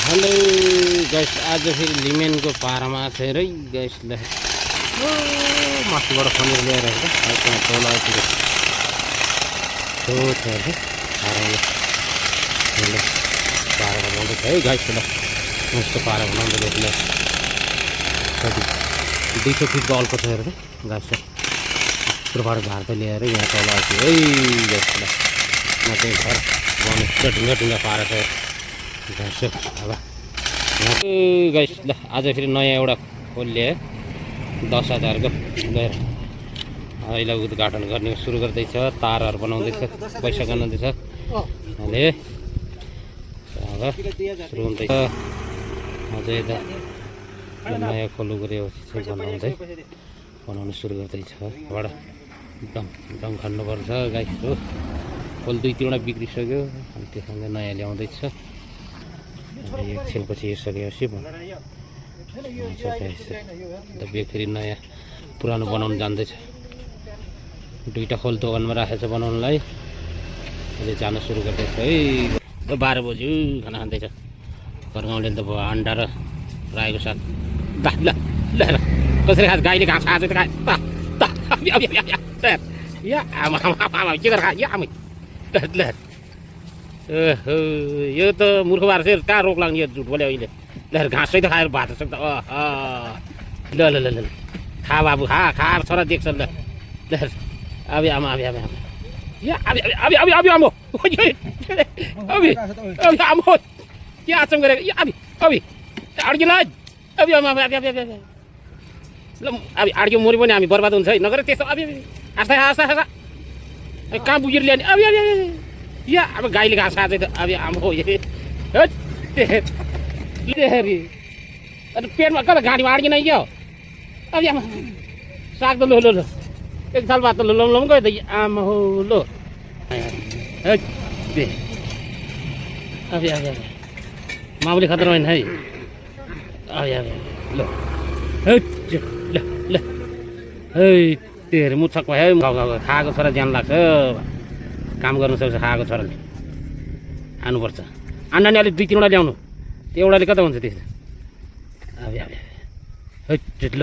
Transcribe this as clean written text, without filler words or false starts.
Hello guys, आज फेरि लिमेनको पारामा छ रे गाइस। ल माथिबाट खनेर ल्याएर त्यहाँ तलतिर छ अरे पारा बनाउँदैछ है गाइस। ल यस्तो पारा बनाउँदै ल 200 फिटको अल्को छ अरे गाइस। यत्रोबाट झार्दै ल्याएर यहाँ तल आइपुग्यो है गाइस। ल म चाहिँ घर बनाउने ढुङ्गा ढुङ्गा पारा छ गाइस। अब गाइस ल आज फेरि नयाँ एउटा खोल्ले 10,000 को लिएर अहिले उद्घाटन गर्ने सुरु गर्दैछ। तारहरू बनाउँदैछ, पैसा गनाउँदैछ अहिले। अब सुरु हुँदैछ अझै त नयाँ खोलो गरेपछि चाहिँ बनाउनु सुरु गर्दैछ। बाट दम खन्नुपर्छ गाइस हो। खोल 2-3वटा बिग्रिसक्यो अनि त्यससँग नयाँ ल्याउँदैछ। एकछिनपछि यसकेपछि फेरि नयाँ पुरानो बनाउनु जान्दैछ। 2टा खोल दोकानमा राखेको छ बनाउनुलाई। अहिले जान सुरु गर्दैछ है। 12 बज्यो खाना खाँदैछ। घरगाउँले त अन्डा र रायोको साग ल ल कसरी खान्छ गाईले घाँस खान्छ त या आमा के गरेर खा या आमै ल यो त मूर्ख भएर चाहिँ कहाँ रोक लाग्ने? यो झुट बोल्यो अहिले। ल घाँसै त खाएर भात सक्छ। ल ल ल ल खा बाबु खा छोरा देख्छ ल ल अब आमा अब आमा या अब अब अब आमो अब आमो के आचम गरेको या अब अब अड्किला अब आमा अब ल अब अड्क्यो मरि पनि हामी बर्बाद हुन्छ है। नगरे त्यस्तो अब आस्ता आस्ता आस्ता कहाँ बुझेर ल्याउने अब या अब गाईले घाँस खाँदै त अब आमो अन्त पेटमा कता घाँटीमा अड्किन क्या अब आमा साग त लो लो लो एक साल बाद त लम गयो त आमा हो लो अब मामुली खतरा होइन है। अब ल ल ल है तेरो मुछक भयो खाएको छोरा ज्यान लाग्छ। काम गर्नु सक्छ खाएको छोराले खानुपर्छ। अन्डा नि अलिक 2-3वटा ल्याउनु। त्यो एउटाले कता हुन्छ त्यस्तो अब ल